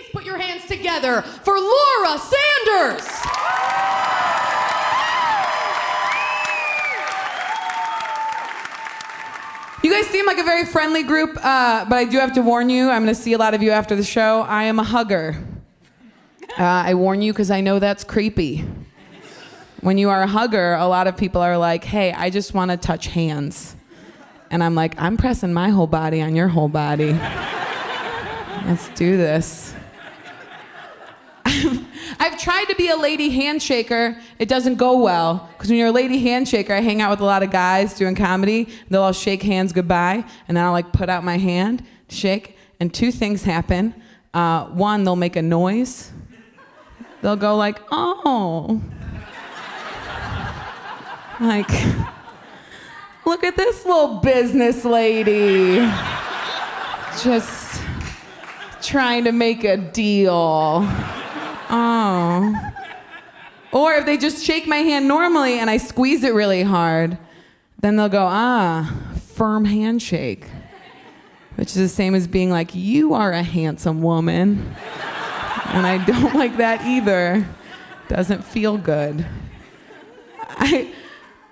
Please put your hands together for Laura Sanders. You guys seem like a very friendly group, but I do have to warn you, I'm going to see a lot of you after the show. I am a hugger. I warn you because I know that's creepy. When you are a hugger, a lot of people are like, hey, I just want to touch hands. And I'm like, I'm pressing my whole body on your whole body. Let's do this. I've tried to be a lady handshaker. It doesn't go well. Because when you're a lady handshaker, I hang out with a lot of guys doing comedy. They'll all shake hands goodbye. And then I'll like put out my hand, shake. And two things happen. One, they'll make a noise. They'll go like, oh. Like, look at this little business lady. Just trying to make a deal. Oh. Or if they just shake my hand normally and I squeeze it really hard, then they'll go, firm handshake. Which is the same as being like, you are a handsome woman. And I don't like that either. Doesn't feel good.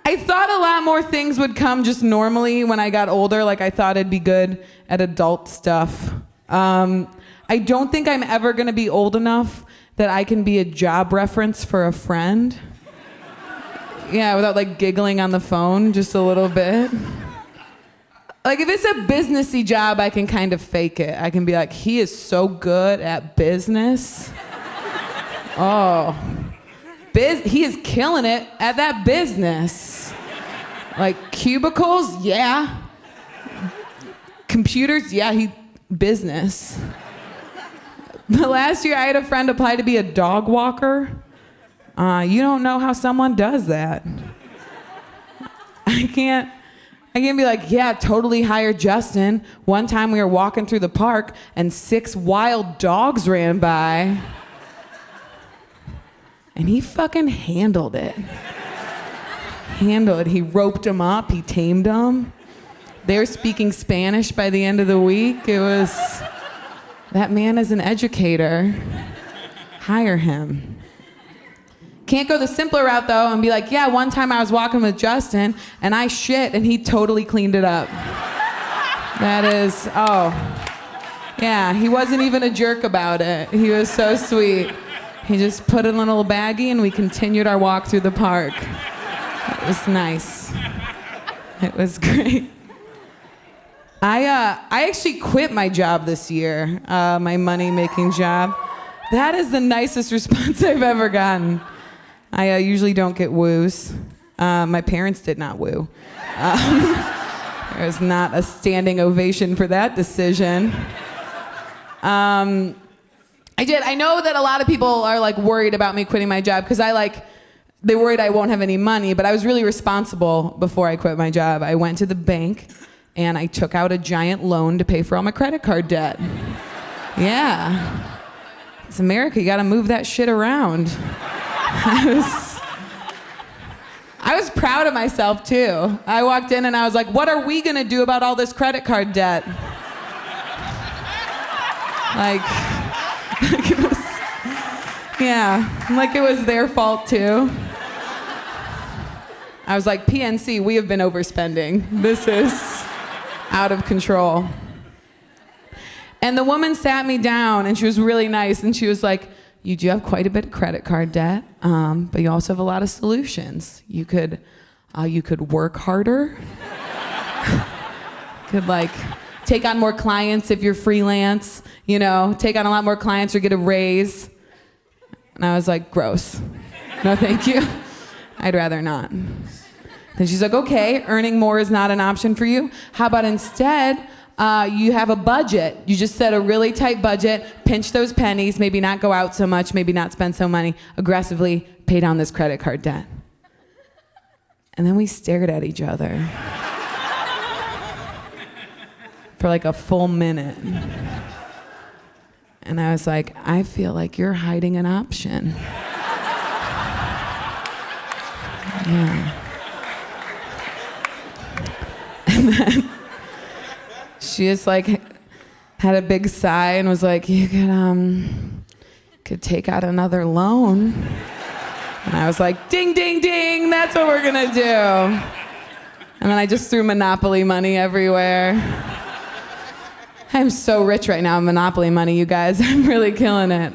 I thought a lot more things would come just normally when I got older. Like I thought I'd be good at adult stuff. I don't think I'm ever gonna be old enough that I can be a job reference for a friend. Yeah, without like giggling on the phone just a little bit. Like if it's a businessy job, I can kind of fake it. I can be like, he is so good at business. Oh. He is killing it at that business. Like cubicles, yeah. Computers, yeah, business. But last year I had a friend apply to be a dog walker. You don't know how someone does that. I can't be like, yeah, totally hire Justin. One time we were walking through the park and 6 wild dogs ran by. And he fucking handled it. He roped them up, he tamed them. They were speaking Spanish by the end of the week. That man is an educator. Hire him. Can't go the simpler route though and be like, yeah, one time I was walking with Justin and I shit and he totally cleaned it up. Yeah, he wasn't even a jerk about it. He was so sweet. He just put it in a little baggie and we continued our walk through the park. It was nice. It was great. I actually quit my job this year, my money-making job. That is the nicest response I've ever gotten. I usually don't get woos. My parents did not woo. There was not a standing ovation for that decision. I know that a lot of people are like worried about me quitting my job because they're worried I won't have any money, but I was really responsible before I quit my job. I went to the bank and I took out a giant loan to pay for all my credit card debt. Yeah. It's America, you gotta move that shit around. I was proud of myself too. I walked in and I was like, what are we gonna do about all this credit card debt? Like it was their fault too. I was like, PNC, we have been overspending. This is out of control. And the woman sat me down and she was really nice and she was like, you do have quite a bit of credit card debt, but you also have a lot of solutions. You could work harder. Could take on more clients if you're freelance, take on a lot more clients or get a raise. And I was like, gross. No, thank you. I'd rather not. Then she's like, okay, earning more is not an option for you. How about instead, you have a budget. You just set a really tight budget, pinch those pennies, maybe not go out so much, maybe not spend so money, aggressively pay down this credit card debt. And then we stared at each other for like a full minute. And I was like, I feel like you're hiding an option. Yeah. And then she is like, had a big sigh and was like, you could take out another loan. And I was like, ding, ding, ding, that's what we're gonna do. And then I just threw Monopoly money everywhere. I'm so rich right now in Monopoly money, you guys. I'm really killing it.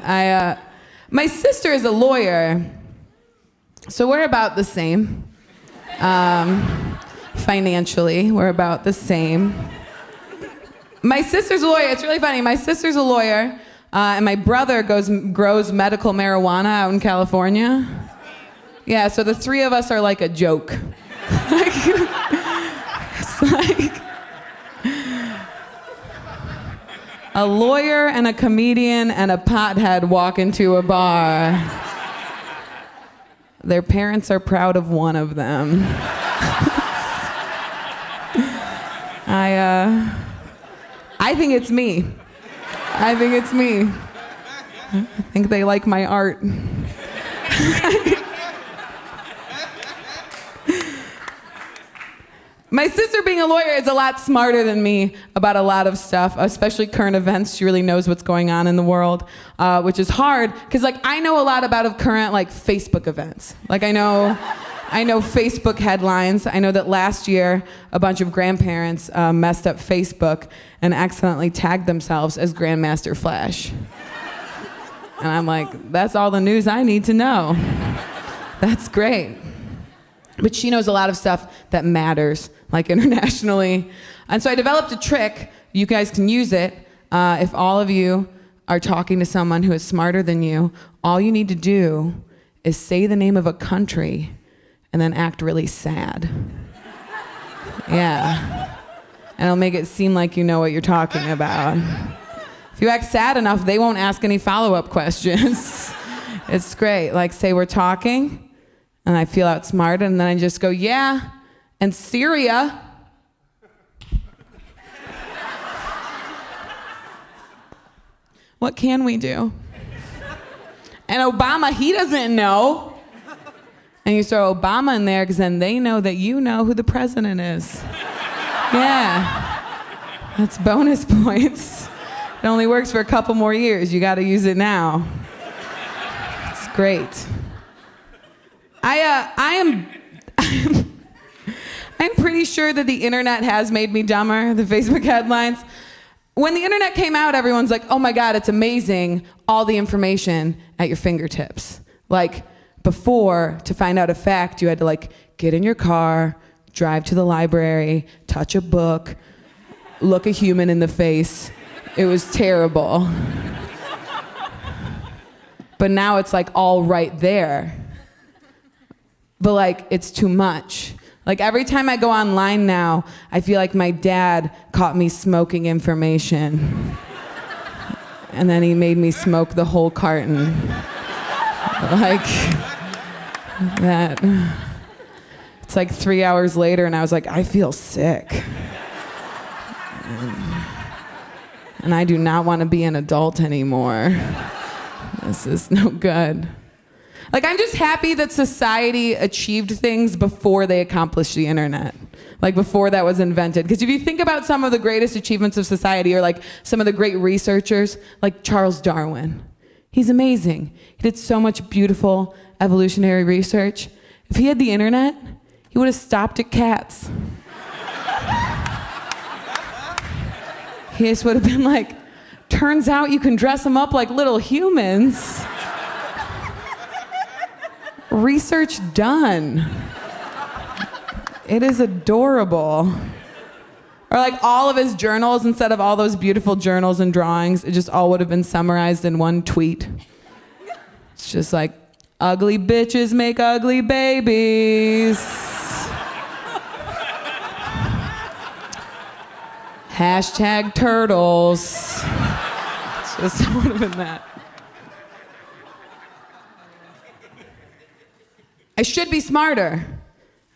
My sister is a lawyer, so we're about the same. Financially, we're about the same. My sister's a lawyer. It's really funny. My sister's a lawyer, and my brother grows medical marijuana out in California. Yeah, so the three of us are like a joke. It's like a lawyer and a comedian and a pothead walk into a bar. Their parents are proud of one of them. I think it's me. I think it's me. I think they like my art. My sister, being a lawyer, is a lot smarter than me about a lot of stuff, especially current events. She really knows what's going on in the world, which is hard, because I know a lot about current Facebook events. I know Facebook headlines. I know that last year a bunch of grandparents messed up Facebook and accidentally tagged themselves as Grandmaster Flash. And I'm like, that's all the news I need to know. That's great. But she knows a lot of stuff that matters, internationally. And so I developed a trick. You guys can use it. If all of you are talking to someone who is smarter than you, all you need to do is say the name of a country and then act really sad. Yeah. And it'll make it seem like you know what you're talking about. If you act sad enough, they won't ask any follow-up questions. It's great. Say we're talking, and I feel outsmarted, and then I just go, yeah, and Syria. What can we do? And Obama, he doesn't know. And you throw Obama in there, because then they know that you know who the president is. Yeah. That's bonus points. It only works for a couple more years. You got to use it now. It's great. I'm pretty sure that the internet has made me dumber, the Facebook headlines. When the internet came out, everyone's like, oh my God, it's amazing, all the information at your fingertips. Before, to find out a fact, you had to get in your car, drive to the library, touch a book, look a human in the face. It was terrible. But now it's all right there. But it's too much. Every time I go online now, I feel like my dad caught me smoking information. And then he made me smoke the whole carton. That. It's 3 hours later and I was like, I feel sick. And I do not want to be an adult anymore. This is no good. I'm just happy that society achieved things before they accomplished the internet. Before that was invented. Because if you think about some of the greatest achievements of society, or some of the great researchers, like Charles Darwin. He's amazing. He did so much beautiful evolutionary research. If he had the internet, he would have stopped at cats. He just would have been turns out you can dress them up like little humans. Research done. It is adorable. Or all of his journals, instead of all those beautiful journals and drawings, it just all would have been summarized in one tweet. It's just ugly bitches make ugly babies. Hashtag turtles. It's just would have been that. I should be smarter.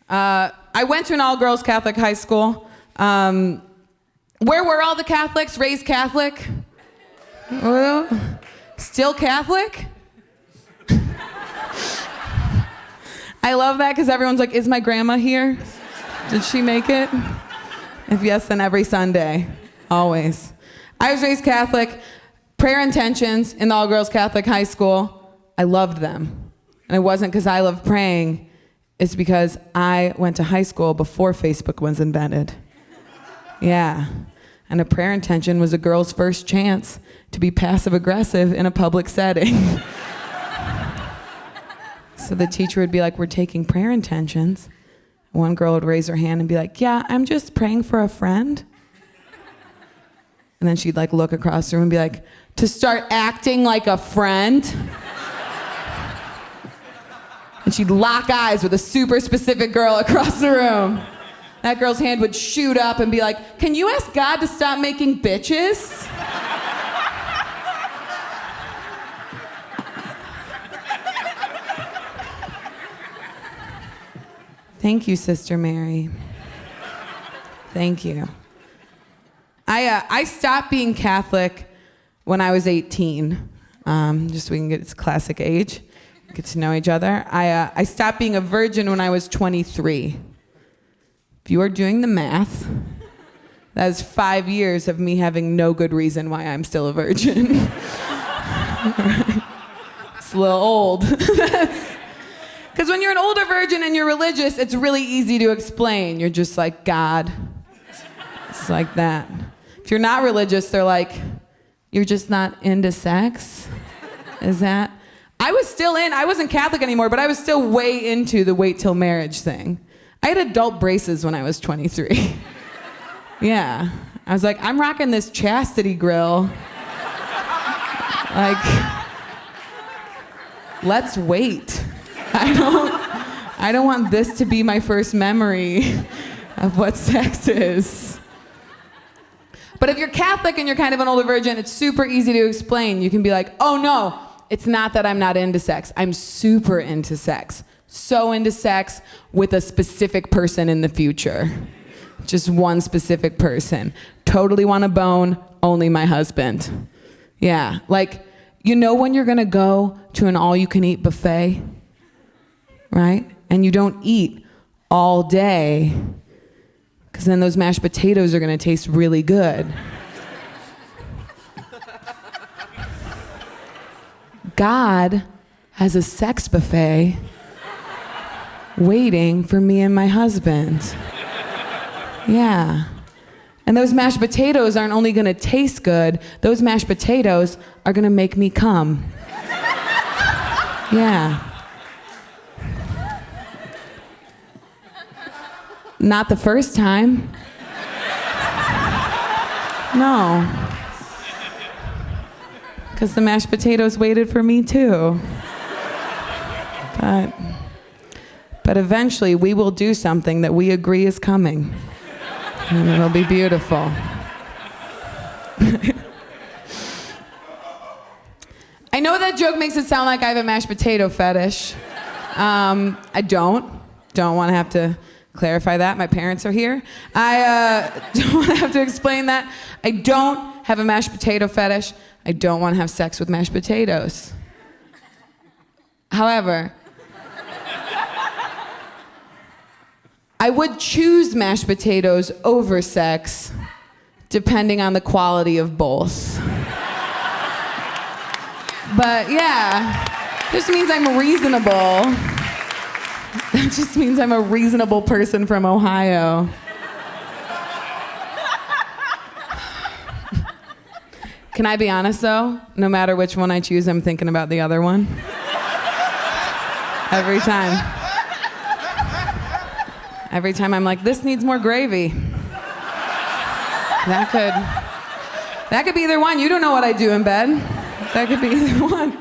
I went to an all-girls Catholic high school. Where were all the Catholics? Raised Catholic? Still Catholic? I love that because everyone's like, is my grandma here? Did she make it? If yes, then every Sunday. Always. I was raised Catholic. Prayer intentions in the all-girls Catholic high school, I loved them. And it wasn't because I loved praying. It's because I went to high school before Facebook was invented. Yeah. And a prayer intention was a girl's first chance to be passive-aggressive in a public setting. So the teacher would be like, we're taking prayer intentions. One girl would raise her hand and be like, yeah, I'm just praying for a friend. And then she'd like look across the room and be like, to start acting like a friend? And she'd lock eyes with a super specific girl across the room. That girl's hand would shoot up and be like, can you ask God to stop making bitches? Thank you, Sister Mary. Thank you. I stopped being Catholic when I was 18, just so we can get its classic age, get to know each other. I stopped being a virgin when I was 23. If you are doing the math, that is 5 years of me having no good reason why I'm still a virgin. It's a little old. Because when you're an older virgin and you're religious, it's really easy to explain. You're just like, God. It's like that. If you're not religious, they're like, you're just not into sex? Is that? I wasn't Catholic anymore, but I was still way into the wait till marriage thing. I had adult braces when I was 23. Yeah. I was like, I'm rocking this chastity grill. Like, let's wait. I don't want this to be my first memory of what sex is. But if you're Catholic and you're kind of an older virgin, it's super easy to explain. You can be like, oh no, it's not that I'm not into sex. I'm super into sex. So into sex with a specific person in the future. Just one specific person. Totally want to bone, only my husband. Yeah, like, you know when you're gonna go to an all-you-can-eat buffet? Right? And you don't eat all day, because then those mashed potatoes are gonna taste really good. God has a sex buffet waiting for me and my husband. Yeah. And those mashed potatoes aren't only gonna taste good, those mashed potatoes are gonna make me come. Yeah. Not the first time. No. Because the mashed potatoes waited for me too. But eventually we will do something that we agree is coming. And it'll be beautiful. I know that joke makes it sound like I have a mashed potato fetish. I don't want to have to clarify that. My parents are here. I don't want to have to explain that. I don't have a mashed potato fetish. I don't want to have sex with mashed potatoes. However, I would choose mashed potatoes over sex, depending on the quality of both. But yeah, this means I'm reasonable. That just means I'm a reasonable person from Ohio. Can I be honest though? No matter which one I choose, I'm thinking about the other one. Every time. Every time I'm like, this needs more gravy. That could be either one. You don't know what I do in bed. That could be either one.